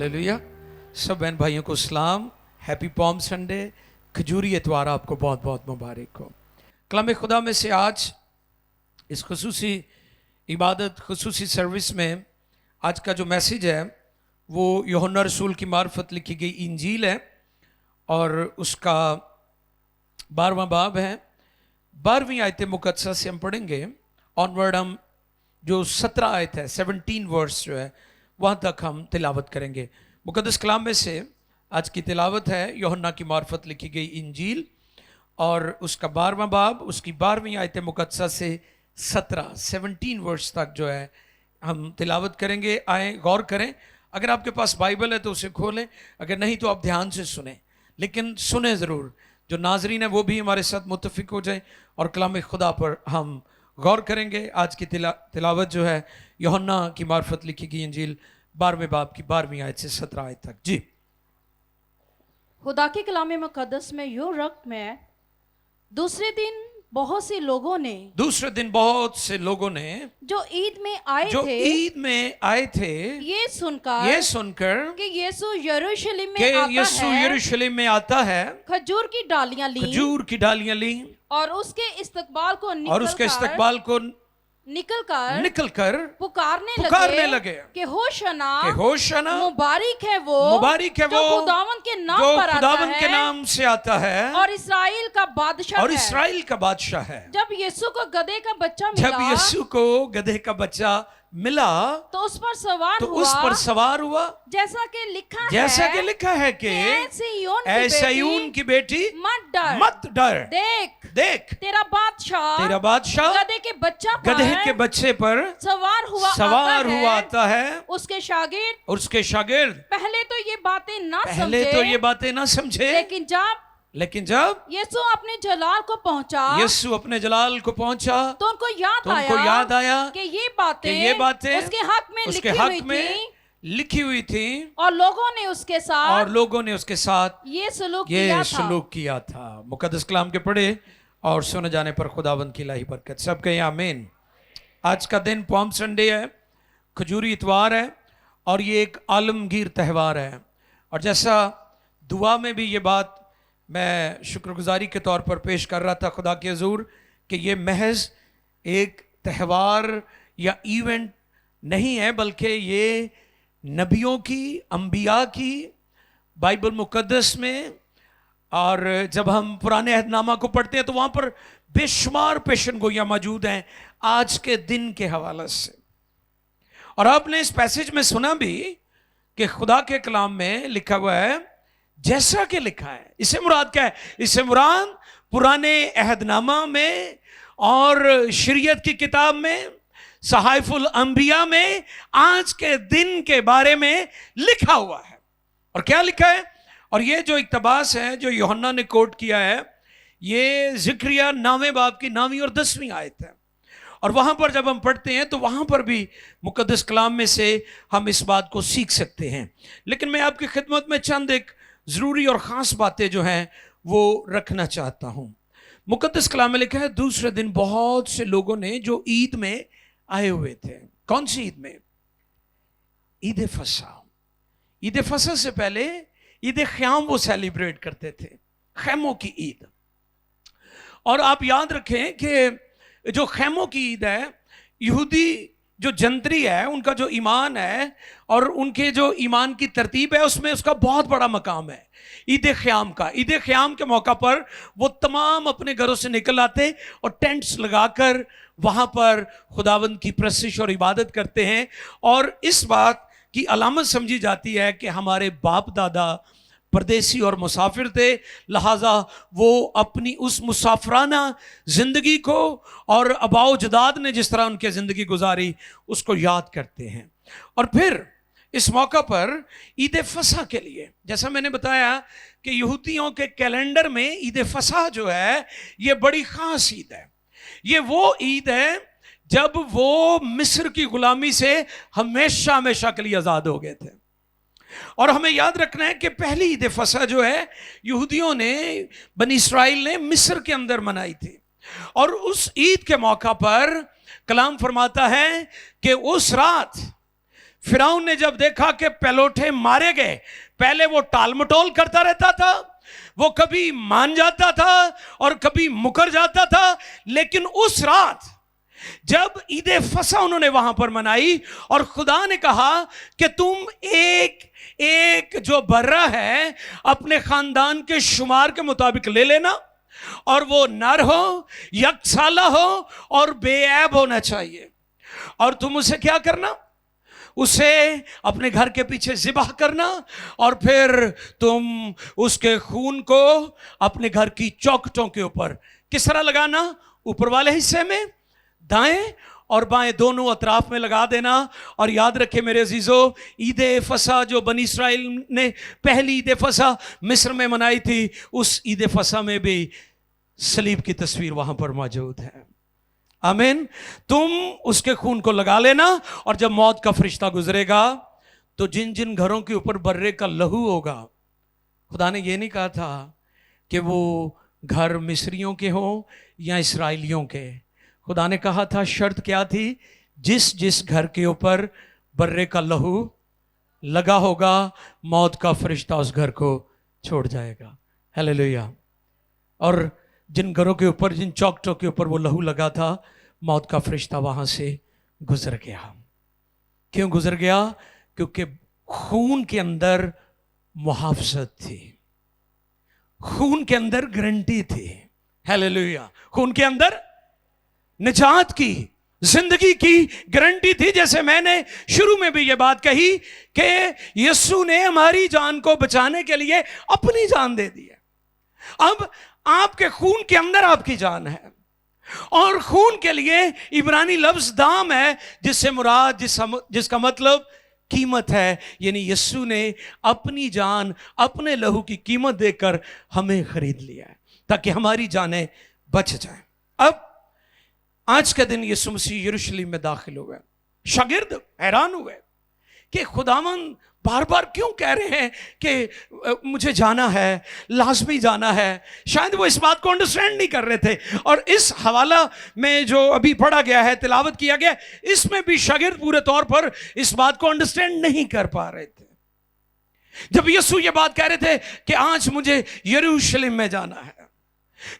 Hallelujah. सब बहन भाइयों को सलाम, हैप्पी पॉम संडे, खजूरी एतवार आपको बहुत बहुत मुबारक हो। कलाम खुदा में से आज इस खुसूसी इबादत खुसूसी सर्विस में आज का जो मैसेज है वो यूहन्ना रसूल की मार्फत लिखी गई इंजील है और उसका 12वां बाब है। 12वीं आयत मुकद्दसा से हम पढ़ेंगे ऑनवर्ड। हम जो 17 आयत है 17 वर्स जो है वहाँ तक हम तिलावत करेंगे। मुकद्दस कलाम में से आज की तिलावत है यूहन्ना की मार्फत लिखी गई इंजील और उसका 12वां बाब, उसकी 12वीं आयत मुकद्दसा से 17 वर्स तक जो है हम तिलावत करेंगे। आए गौर करें, अगर आपके पास बाइबल है तो उसे खोलें, अगर नहीं तो आप ध्यान से सुने, लेकिन सुने ज़रूर। जो नाजरीन है वो भी हमारे साथ मुत्तफिक हो जाए और कलाम खुदा पर हम गौर करेंगे। आज की तिलावत जो है यूहन्ना की मार्फत लिखी गई इंजील 12वें बाब की 12वीं आयत से 17 आयत तक। जी, खुदा के कलाम मुकद्दस में यूं रक्त में दूसरे दिन बहुत से लोगों ने जो ईद में आए थे ये सुनकर कि यीशु यरूशलेम में आता है खजूर की डालियां ली और उसके इस्तकबाल को निकल कर पुकारने लगे कि होशना मुबारक है वो जो खुदावंद के नाम से आता है और इस्राएल का बादशाह है। जब यीशु को गधे का बच्चा मिला तो उस पर सवार हुआ जैसा कि लिखा है कि ऐ की बेटी मत डर, देख तेरा बादशाह गधे के बच्चे पर सवार हुआ आता है। उसके शागिर्द पहले तो ये बातें ना समझे, लेकिन जब यीशु अपने जलाल को पहुंचा तो उनको याद आया कि ये बातें उसके हक में लिखी हुई थी और लोगों ने उसके साथ ये सलूक किया था। मुकद्दस कलाम के पढ़े और सुने जाने पर खुदावंद की इलाही बरकत। सब कहें आमीन। आज का दिन पॉम संडे है, खजूरी इतवार है और ये एक आलमगीर त्यौहार है। और जैसा दुआ में भी ये बात मैं शुक्रगुजारी के तौर पर पेश कर रहा था खुदा के हुजूर कि ये महज एक त्यौहार या इवेंट नहीं है, बल्कि ये नबियों की, अंबिया की, बाइबल मुकद्दस में। और जब हम पुराने अहदनामा को पढ़ते हैं तो वहाँ पर बेशुमार पेशन गोइयाँ मौजूद हैं आज के दिन के हवाले से। और आपने इस पैसेज में सुना भी कि खुदा के कलाम में लिखा हुआ है जैसा कि लिखा है। इससे मुराद क्या है? इससे मुराद पुराने अहदनामा में और शरीयत की किताब में, सहाइफुल अंबिया में आज के दिन के बारे में लिखा हुआ है। और क्या लिखा है? और ये जो इक्तबास है जो यूहन्ना ने कोट किया है, ये ज़िक्रिया 9वें बाब की 9वीं और 10वीं आयत है। और वहाँ पर जब हम पढ़ते हैं तो वहाँ पर भी मुकद्दस कलाम में से हम इस बात को सीख सकते हैं। लेकिन मैं आपकी खिदमत में चंद एक ज़रूरी और ख़ास बातें जो हैं वो रखना चाहता हूँ। मुकद्दस कलाम में लिखा है दूसरे दिन बहुत से लोगों ने जो ईद में आए हुए थे। कौन सी ईद में? ईद फसा। ईद फसा से पहले ईद ख़याम वो सेलिब्रेट करते थे, खैमों की ईद। और आप याद रखें कि जो खैमों की ईद है, यहूदी जो जंतरी है, उनका जो ईमान है और उनके जो ईमान की तरतीब है उसमें उसका बहुत बड़ा मकाम है ईद ख़याम का। ईद ख़याम के मौका पर वो तमाम अपने घरों से निकल आते और टेंट्स लगाकर वहाँ पर खुदावंद की प्रस्तिश और इबादत करते हैं। और इस बात की अलामत समझी जाती है कि हमारे बाप दादा परदेसी और मुसाफिर थे, लिहाजा वो अपनी उस मुसाफराना ज़िंदगी को और अबाओ जदाद ने जिस तरह उनकी ज़िंदगी गुजारी उसको याद करते हैं। और फिर इस मौका पर ईद फसा के लिए, जैसा मैंने बताया कि यहूदियों के कैलेंडर में ईद फसा जो है ये बड़ी ख़ास ईद है। ये वो ईद है जब वो मिस्र की गुलामी से हमेशा के लिए आज़ाद हो गए थे। और हमें याद रखना है कि पहली ईद फसा जो है यहूदियों ने, बनी इस्राइल ने मिस्र के अंदर मनाई थी। और उस ईद के मौका पर कलाम फरमाता है कि उस रात फिरौन ने जब देखा कि पहलौठे मारे गए, पहले वो टाल मटोल करता रहता था, वो कभी मान जाता था और कभी मुकर जाता था, लेकिन उस रात जब ईद फसा उन्होंने वहां पर मनाई और खुदा ने कहा कि तुम एक एक जो बर्रा है अपने खानदान के शुमार के मुताबिक ले लेना, और वो नर हो, यकसाला हो और बेऐब होना चाहिए, और तुम उसे क्या करना, उसे अपने घर के पीछे ज़िबाह करना, और फिर तुम उसके खून को अपने घर की चौखटों के ऊपर किस तरह लगाना, ऊपर वाले हिस्से में दाएं और बाएं दोनों अतराफ में लगा देना। और याद रखे मेरे अजीजों, ईद फसा जो बनी इस्राइल ने पहली ईद फसा मिस्र में मनाई थी, उस ईद फसा में भी सलीब की तस्वीर वहां पर मौजूद है। आमीन। तुम उसके खून को लगा लेना, और जब मौत का फरिश्ता गुजरेगा तो जिन जिन घरों के ऊपर बर्रे का लहू होगा, खुदा ने यह नहीं कहा था कि वो घर मिस्रियों के हों या इस्राएलियों के, खुदा ने कहा था, शर्त क्या थी, जिस जिस घर के ऊपर बर्रे का लहू लगा होगा मौत का फरिश्ता उस घर को छोड़ जाएगा। हालेलुया। और जिन घरों के ऊपर, जिन चौखटों के ऊपर वो लहू लगा था, मौत का फरिश्ता वहां से गुजर गया। क्यों गुजर गया? क्योंकि खून के अंदर मुहाफ़ज़त थी, खून के अंदर गारंटी थी। हालेलुया। खून के अंदर निजात की, जिंदगी की गारंटी थी। जैसे मैंने शुरू में भी ये बात कही कि यीशु ने हमारी जान को बचाने के लिए अपनी जान दे दी है। अब आपके खून के अंदर आपकी जान है, और खून के लिए इब्रानी लफ्ज दाम है, जिससे मुराद जिसका मतलब कीमत है। यानी यीशु ने अपनी जान, अपने लहू की कीमत देकर हमें खरीद लिया है ताकि हमारी जानें बच जाएं। अब आज के दिन यीशु मसीह यरूशलेम में दाखिल हुए। शागिर्द हैरान हुए कि खुदावन बार बार क्यों कह रहे हैं कि मुझे जाना है, लाजमी जाना है। शायद वो इस बात को अंडरस्टैंड नहीं कर रहे थे। और इस हवाला में जो अभी पढ़ा गया है, तिलावत किया गया, इसमें भी शागिर्द पूरे तौर पर इस बात को अंडरस्टैंड नहीं कर पा रहे थे। जब यीशु ये बात कह रहे थे कि आज मुझे यरूशलेम में जाना है,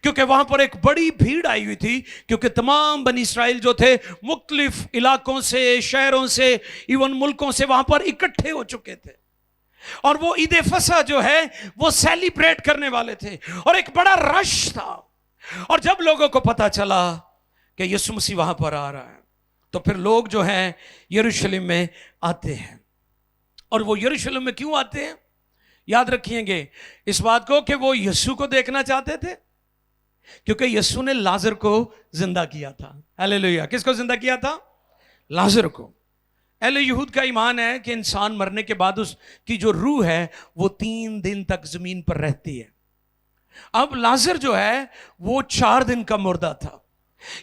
क्योंकि वहां पर एक बड़ी भीड़ आई हुई थी, क्योंकि तमाम बनी इस्राएल जो थे मुख्तलिफ इलाकों से, शहरों से, इवन मुल्कों से वहां पर इकट्ठे हो चुके थे, और वो ईद फसा जो है वो सेलिब्रेट करने वाले थे, और एक बड़ा रश था। और जब लोगों को पता चला कि यीशु मसीह वहां पर आ रहा है, तो फिर लोग जो हैं यरूशलेम में आते हैं। और वो यरूशलेम में क्यों आते हैं? याद रखिएगा इस बात को कि वो यीशु को देखना चाहते थे, क्योंकि यीशु ने लाजर को जिंदा किया था। हालेलुया। किसको जिंदा किया था? लाजर को। अहले यहूद का ईमान है कि इंसान मरने के बाद उसकी जो रूह है वो 3 दिन तक जमीन पर रहती है। अब लाजर जो है वो 4 दिन का मुर्दा था,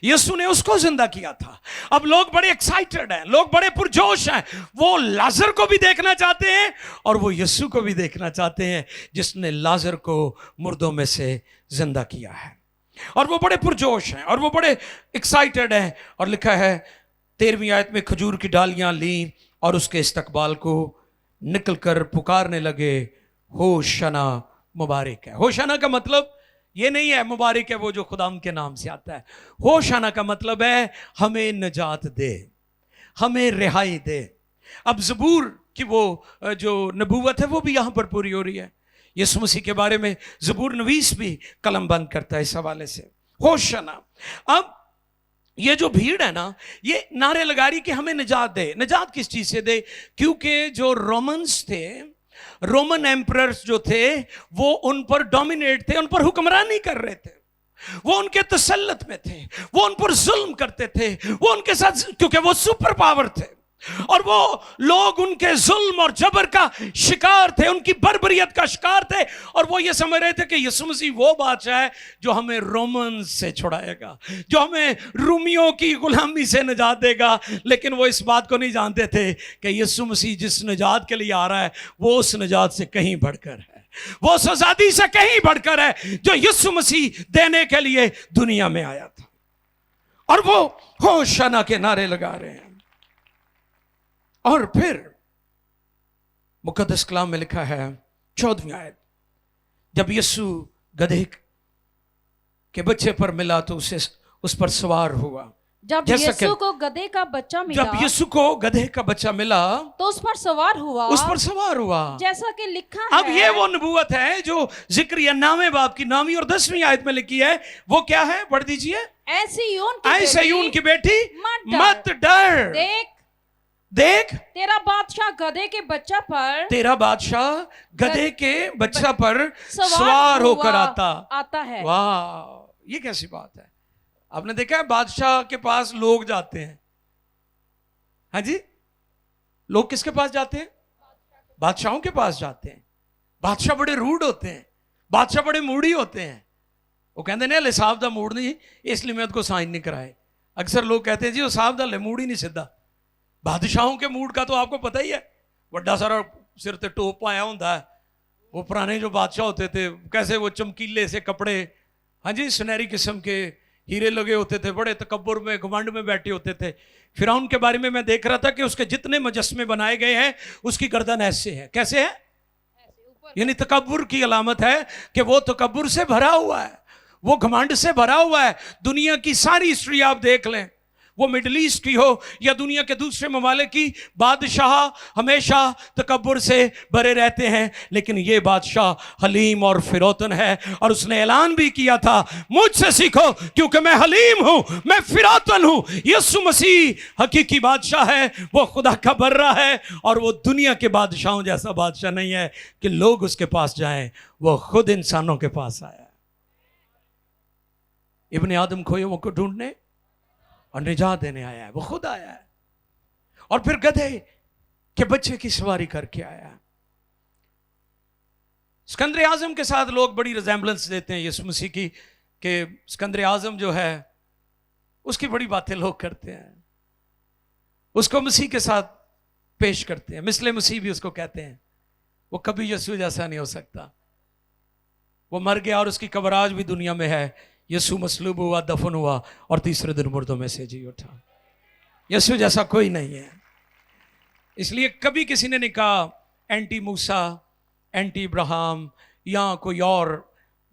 यीशु ने उसको जिंदा किया था। अब लोग बड़े एक्साइटेड हैं, लोग बड़े पुरजोश हैं, वो लाजर को भी देखना चाहते हैं और वो यीशु को भी देखना चाहते हैं जिसने लाजर को मुर्दों में से जिंदा किया है। और वो बड़े पुरजोश हैं और वो बड़े एक्साइटेड हैं। और लिखा है 13वीं आयत में, खजूर की डालियां ली और उसके इस्तकबाल को निकलकर पुकारने लगे, होशाना मुबारक है। होशाना का मतलब ये नहीं है मुबारक है वो जो खुदाम के नाम से आता है। होशाना का मतलब है हमें नजात दे, हमें रिहाई दे। अब ज़बूर की वो जो नबूवत है वो भी यहाँ पर पूरी हो रही है। यीशु मसीह के बारे में ज़बूर नवीस भी कलम बंद करता है इस हवाले से, होशाना। अब ये जो भीड़ है ना, ये नारे लगा रही कि हमें निजात दे। निजात किस चीज़ से दे? क्योंकि जो रोमन्स थे, रोमन एम्परर्स जो थे, वो उन पर डोमिनेट थे, उन पर हुक्मरानी कर रहे थे, वो उनके तसल्लुत में थे, वो उन पर जुल्म करते थे, वो उनके साथ, क्योंकि वो सुपर पावर थे और वो लोग उनके जुल्म और जबर का शिकार थे, उनकी बर्बरियत का शिकार थे। और वो ये समझ रहे थे कि यीशु मसीह वो बादशाह है जो हमें रोमन से छुड़ाएगा, जो हमें रूमियों की गुलामी से निजात देगा। लेकिन वो इस बात को नहीं जानते थे कि यीशु मसीह जिस निजात के लिए आ रहा है वो उस निजात से कहीं बढ़कर है, वो उस आजादी से कहीं बढ़कर है जो यीशु मसीह देने के लिए दुनिया में आया था। और वो होशाना के नारे लगा रहे हैं। और फिर मुकद्दस कलाम में लिखा है 14वीं आयत, जब यीशु गधे के बच्चे पर मिला तो उसे उस पर सवार हुआ। जब यीशु को गधे का बच्चा मिला, जब यीशु को गधे का बच्चा मिला तो उस पर सवार हुआ, उस पर सवार हुआ, जैसा कि लिखा है। अब ये वो नबूवत है जो ज़िक्रिया 9वें बाब की 9वीं और 10वीं आयत में लिखी है। वो क्या है, पढ़ दीजिए। ऐ सिय्योन की बेटी मत डर, देख तेरा बादशाह गधे के बच्चा पर, तेरा बादशाह गधे के बच्चा पर सवार होकर आता है। वाह, ये कैसी बात है। आपने देखा है बादशाह के पास लोग जाते हैं। हाँ जी, लोग किसके पास जाते हैं? बादशाहों के पास जाते हैं। बादशाह बड़े रूड होते हैं, बादशाह बड़े मूडी होते हैं। वो कहते नहीं, साहब दा मूड नहीं, इसलिए मैं उसको साइन नहीं कराए। अक्सर लोग कहते हैं जी वो साहब दा मूड ही नहीं सीधा। बादशाहों के मूड का तो आपको पता ही है, बड़ा सारा सिर ते टोप पाया होता है। वो पुराने जो बादशाह होते थे कैसे वो चमकीले से कपड़े, हाँ जी, सुनहरी किस्म के हीरे लगे होते थे, बड़े तकब्बुर में घमंड में बैठे होते थे। फिरौन के बारे में मैं देख रहा था कि उसके जितने मुजस्मे बनाए गए हैं उसकी गर्दन ऐसे है। कैसे है? यानी तकब्बुर की अलामत है कि वो तकब्बुर से भरा हुआ है, वो घमंड से भरा हुआ है। दुनिया की सारी हिस्ट्री आप देख लें, वो मिडल ईस्ट की हो या दुनिया के दूसरे ममालिक की, बादशाह हमेशा तकब्बुर से भरे रहते हैं। लेकिन ये बादशाह हलीम और फिरौतन है, और उसने ऐलान भी किया था, मुझसे सीखो क्योंकि मैं हलीम हूं, मैं फिरौतन हूं। यीशु मसीह हकीकी बादशाह है, वो खुदा का बर्रा है, और वो दुनिया के बादशाहों जैसा बादशाह नहीं है कि लोग उसके पास जाएं, वो खुद इंसानों के पास आया। इब्ने आदम खोयों को ढूंढने और निजात देने आया है, वो खुद आया है, और फिर गधे के बच्चे की सवारी करके आया है। सिकंदर आजम के साथ लोग बड़ी रिजेम्बलेंस देते हैं यीशु मसीह की, कि सिकंदर आजम जो है उसकी बड़ी बातें लोग करते हैं, उसको मसीह के साथ पेश करते हैं, मिसले मसीह भी उसको कहते हैं। वो कभी यीशु जैसा नहीं हो सकता। वो मर गया और उसकी कब्र आज भी दुनिया में है। यीशु मसलूब हुआ, दफन हुआ, और तीसरे दिन मुर्दों में से जी उठा। यीशु जैसा कोई नहीं है। इसलिए कभी किसी ने नहीं कहा एंटी मूसा, एंटी इब्राहिम या कोई और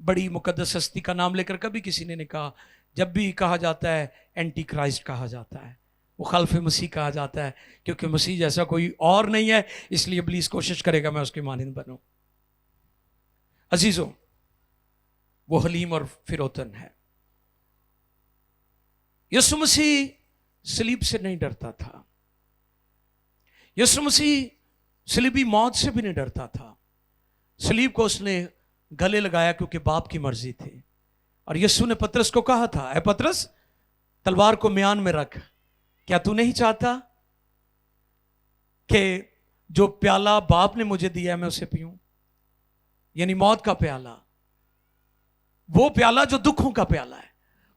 बड़ी मुकद्दस हस्ती का नाम लेकर कभी किसी ने नहीं कहा। जब भी कहा जाता है एंटी क्राइस्ट कहा जाता है, वो खल्फ मसीह कहा जाता है, क्योंकि मसीह जैसा कोई और नहीं है। इसलिए इब्लीस कोशिश करेगा मैं उसकी मानिंद बनूं। अजीजों, वो हलीम और फिरौतन है। यीशु मसीह सलीब से नहीं डरता था। यीशु मसीह सलीबी मौत से भी नहीं डरता था। सलीब को उसने गले लगाया क्योंकि बाप की मर्जी थी। और यीशु ने पतरस को कहा था, ऐ पतरस, तलवार को म्यान में रख। क्या तू नहीं चाहता कि जो प्याला बाप ने मुझे दिया है मैं उसे पीऊं? यानी मौत का प्याला, वो प्याला जो दुखों का प्याला है,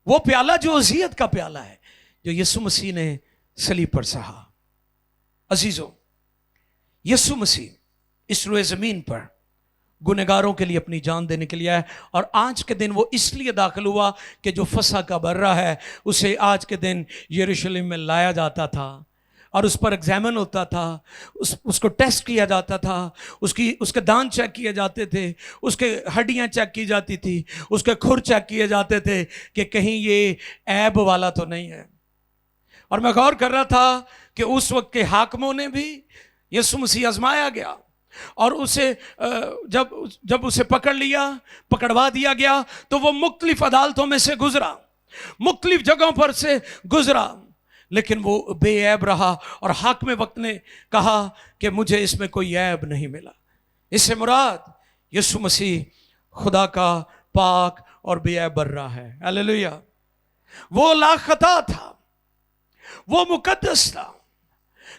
वो प्याला जो अज़ियत का प्याला है, जो यीशु मसीह ने सलीब पर सहा। अजीजों, यीशु मसीह इस रोए ज़मीन पर गुनहगारों के लिए अपनी जान देने के लिए आया। और आज के दिन वो इसलिए दाखिल हुआ कि जो फसह का बर्रा है उसे आज के दिन यरूशलेम में लाया जाता था और उस पर एग्जामिन होता था, उसको टेस्ट किया जाता था, उसके दांत चेक किए जाते थे, उसके हड्डियां चेक की जाती थी, उसके खुर चेक किए जाते थे कि कहीं ये ऐब वाला तो नहीं है। और मैं गौर कर रहा था कि उस वक्त के हाकिमों ने भी यीशु मसीह आजमाया गया, और उसे जब उसे पकड़ लिया, पकड़वा दिया गया, तो वो मुख्तलिफ अदालतों में से गुजरा, मुख्तलिफ जगहों पर से गुजरा, लेकिन वो बेऐब रहा। और हाकिम वक्त ने कहा कि मुझे इसमें कोई ऐब नहीं मिला। इससे मुराद यीशु मसीह खुदा का पाक और बेऐब बर्रा है। हालेलुया। वो लाखता था, वो मुकद्दस था,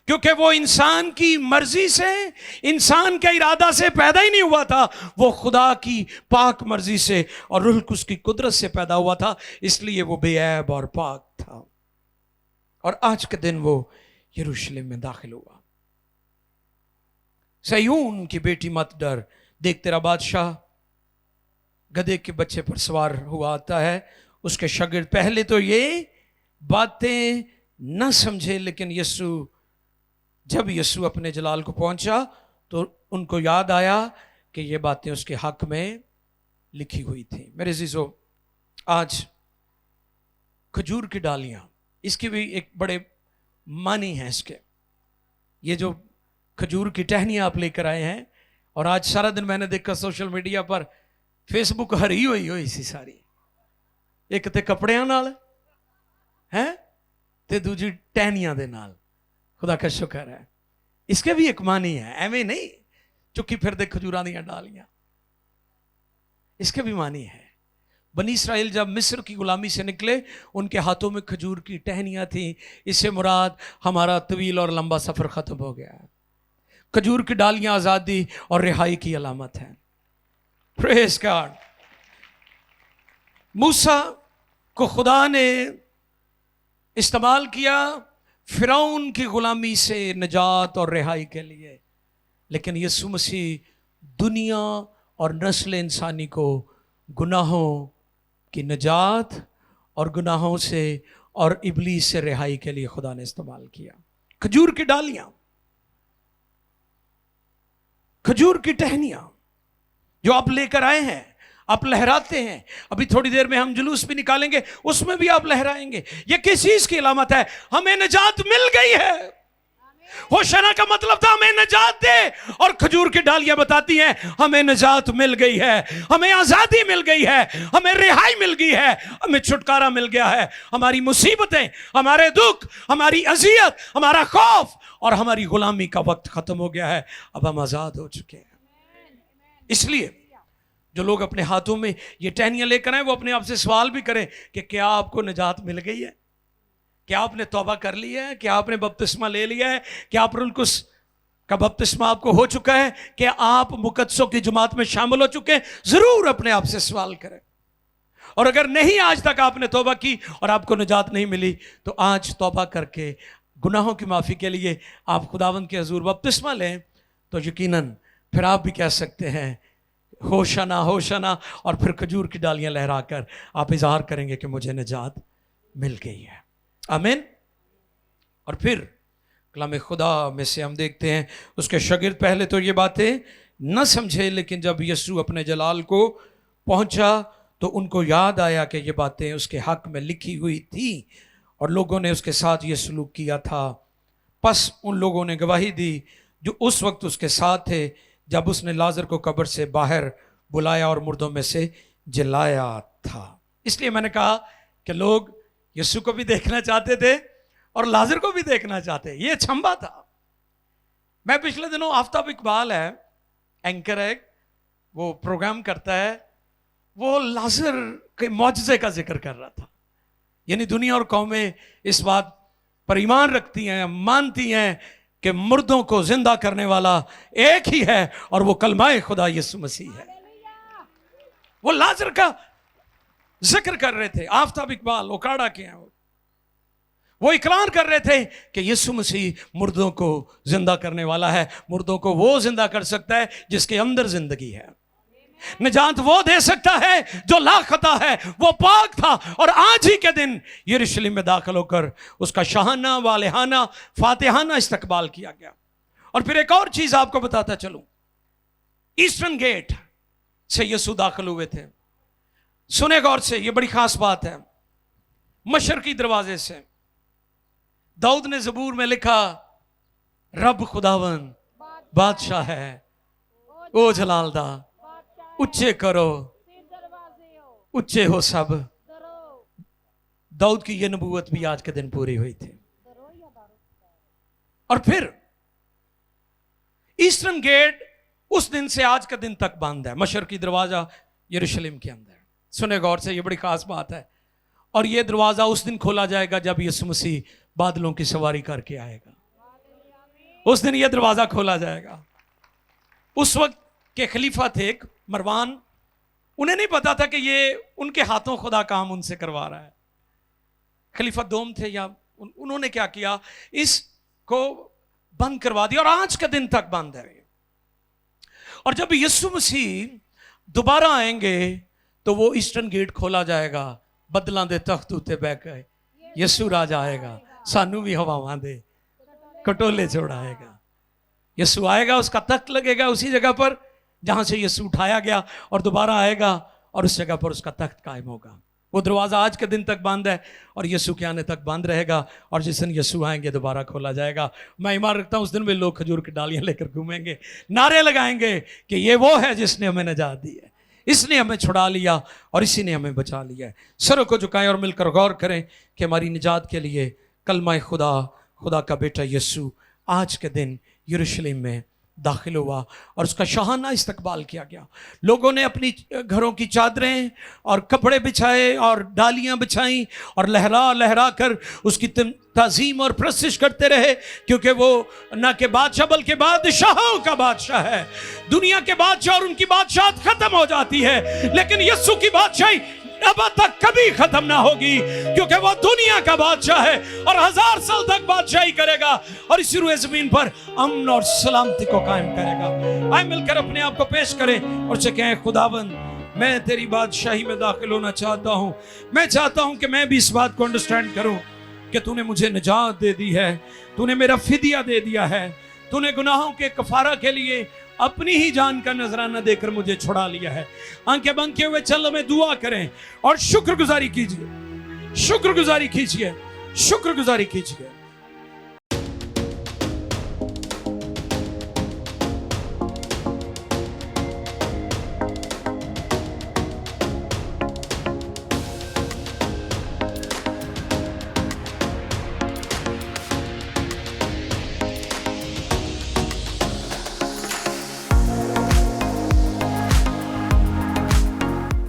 क्योंकि वो इंसान की मर्जी से, इंसान के इरादा से पैदा ही नहीं हुआ था। वो खुदा की पाक मर्जी से और रूह कुद्स की कुदरत से पैदा हुआ था, इसलिए वो बेऐब और पाक था। और आज के दिन वो यरूशलेम में दाखिल हुआ। सिय्योन की बेटी मत डर, देख तेरा बादशाह गधे के बच्चे पर सवार हुआ आता है। उसके शागिर्द पहले तो ये बातें न समझे, लेकिन यीशु जब यीशु अपने जलाल को पहुंचा तो उनको याद आया कि ये बातें उसके हक में लिखी हुई थी। मेरे अजीजों, आज खजूर की डालियां, इसके भी एक बड़े मानी हैं इसके। ये जो खजूर की टहनियां आप लेकर आए हैं, और आज सारा दिन मैंने देखा सोशल मीडिया पर, फेसबुक हरी हुई सी सारी, एक ते कपड़ियां नाल है ते दूजी टहनियां दे नाल। खुदा का शुक्र है, इसके भी एक मानी है, एवं नहीं चुकी फिर दे खजूरां दियां डालियां, इसके भी मानी है। बनी इस्राएल जब मिस्र की गुलामी से निकले, उनके हाथों में खजूर की टहनियां थी। इससे मुराद हमारा तवील और लंबा सफर खत्म हो गया। खजूर की डालियां आजादी और रिहाई की अलामत है। Praise God. मूसा को खुदा ने इस्तेमाल किया फिरौन की गुलामी से निजात और रिहाई के लिए, लेकिन यीशु मसीह दुनिया और नस्ल इंसानी को गुनाहों की निजात और गुनाहों से और इब्लीस से रिहाई के लिए खुदा ने इस्तेमाल किया। खजूर की डालियां, खजूर की टहनियां जो आप लेकर आए हैं, आप लहराते हैं। अभी थोड़ी देर में हम जुलूस भी निकालेंगे, उसमें भी आप लहराएंगे। ये किस चीज की अलामत है? हमें निजात मिल गई है। होशाना का मतलब था हमें निजात दे, और खजूर की डालियां बताती हैं हमें निजात मिल गई है, हमें आजादी मिल गई है, हमें रिहाई मिल गई है, हमें छुटकारा मिल गया है। हमारी मुसीबतें, हमारे दुख, हमारी अजियत, हमारा खौफ और हमारी गुलामी का वक्त खत्म हो गया है। अब हम आजाद हो चुके हैं। इसलिए जो लोग अपने हाथों में ये टहनियां लेकर आए, वो अपने आप से सवाल भी करें कि क्या आपको निजात मिल गई है? क्या आपने तौबा कर ली है? क्या आपने बपतिस्मा ले लिया है? क्या आप रुलकुस का बपतिस्मा आपको हो चुका है? क्या आप मुकद्दसों की जमात में शामिल हो चुके हैं? जरूर अपने आप से सवाल करें। और अगर नहीं आज तक आपने तौबा की और आपको निजात नहीं मिली, तो आज तौबा करके गुनाहों की माफ़ी के लिए आप खुदावंद के हजूर बपतिस्मा लें, तो यकीनन फिर आप भी कह सकते हैं होशाना होशाना, और फिर खजूर की डालियां लहराकर आप इजहार करेंगे कि मुझे निजात मिल गई है। आमीन। और फिर कलाम खुदा में से हम देखते हैं उसके शागिर्द पहले तो ये बातें न समझे, लेकिन जब यीशु अपने जलाल को पहुंचा तो उनको याद आया कि ये बातें उसके हक में लिखी हुई थी और लोगों ने उसके साथ ये सलूक किया था। बस उन लोगों ने गवाही दी जो उस वक्त उसके साथ थे, जब उसने लाजर को कब्र से बाहर बुलाया और मुर्दों में से जलाया था। इसलिए मैंने कहा कि लोग यीशु को भी देखना चाहते थे और लाजर को भी देखना चाहते। ये छंबा था। मैं पिछले दिनों, आफ्ताब इकबाल है, एंकर है, वो प्रोग्राम करता है, वो लाजर के मौजज़े का जिक्र कर रहा था। यानी दुनिया और कौमें इस बात पर ईमान रखती हैं, मानती हैं कि मुर्दों को जिंदा करने वाला एक ही है, और वो कलमाए खुदा यीशु मसीह है। वो लाजर का जिक्र कर रहे थे। आफ्ताब इकबाल ओकाड़ा के हैं, वो इकरार कर रहे थे कि यीशु मसीह मुर्दों को जिंदा करने वाला है। मुर्दों को वो जिंदा कर सकता है जिसके अंदर जिंदगी है। निजात वो दे सकता है जो लाखता है, वो पाक था और आज ही के दिन यरूशलेम में दाखिल होकर उसका शाहाना वालेहाना फातिहाना इस्तकबाल किया गया। और फिर एक और चीज आपको बताता चलूं, ईस्टर्न गेट से यीशु दाखिल हुए थे। सुने गौर से, ये बड़ी खास बात है। मशरकी दरवाजे से दाऊद ने ज़बूर में लिखा, रब खुदावन बादशाह है, ओ जलालदा उच्चे करो, उच्चे हो सब। दाऊद की यह नबूवत भी आज के दिन पूरी हुई थी। और फिर ईस्टर्न गेट उस दिन से आज के दिन तक बंद है। मशरकी दरवाजा यरूशलेम के अंदर। सुने गौर से, ये बड़ी खास बात है। और यह दरवाजा उस दिन खोला जाएगा जब यीशु मसीह बादलों की सवारी करके आएगा। उस दिन यह दरवाजा खोला जाएगा। उस वक्त के खलीफा थे एक मरवान, उन्हें नहीं पता था कि ये उनके हाथों खुदा काम उनसे करवा रहा है। खलीफा दोम थे, या उन्होंने क्या किया, इसको बंद करवा दिया और आज के दिन तक बंद है। और जब यीशु मसीह दोबारा आएंगे तो वो ईस्टर्न गेट खोला जाएगा। बदलां दे तख्त उत्ते बैठ गए यीशु राजा आएगा, सानू भी हवावां दे कटोले चढ़ाएगा। यीशु आएगा, उसका तख्त लगेगा उसी जगह पर जहां से यीशु उठाया गया, और दोबारा आएगा और उस जगह पर उसका तख्त कायम होगा। वो दरवाजा आज के दिन तक बंद है और यीशु के आने तक बंद रहेगा, और जिस दिन यीशु आएंगे दोबारा खोला जाएगा। मैं ईमान रखता हूं उस दिन में लोग खजूर की डालियां लेकर घूमेंगे, नारे लगाएंगे कि ये वो है जिसने हमें नजात दी है, इसने हमें छुड़ा लिया और इसी ने हमें बचा लिया है। सरों को झुकाएं और मिलकर गौर करें कि हमारी निजात के लिए कलमा खुदा, खुदा का बेटा यीशु आज के दिन यरूशलेम में दाखिल हुआ और उसका शाहाना इस्तकबाल किया गया। लोगों ने अपनी घरों की चादरें और कपड़े बिछाए और डालियां बिछाई और लहरा लहरा कर उसकी ताज़ीम और प्रस्तिश करते रहे, क्योंकि वो न के बादशाह बल्कि बादशाहों का बादशाह है। दुनिया के बादशाह और उनकी बादशाहत खत्म हो जाती है, लेकिन यीशु की बादशाही अब तक कभी खत्म ना होगी, क्योंकि वो दुनिया का बादशाह है और 1000 साल तक बादशाही करेगा और इसी रुए जमीन पर अमन और सलामती को कायम करेगा। आए मिलकर अपने आप को पेश करें और से कहें, खुदावंद मैं तेरी बादशाही में दाखिल होना चाहता हूं। मैं चाहता हूं कि मैं भी इस बात को अंडरस्टैंड करूं कि तूने मुझे निजात दे दी है, तूने मेरा फिदिया दे दिया है, तूने गुनाहों के कफारा के लिए अपनी ही जान का नजराना देकर मुझे छुड़ा लिया है। आंखें बंद किए हुए चलो में दुआ करें और शुक्रगुजारी कीजिए, शुक्रगुजारी कीजिए, शुक्रगुजारी कीजिए।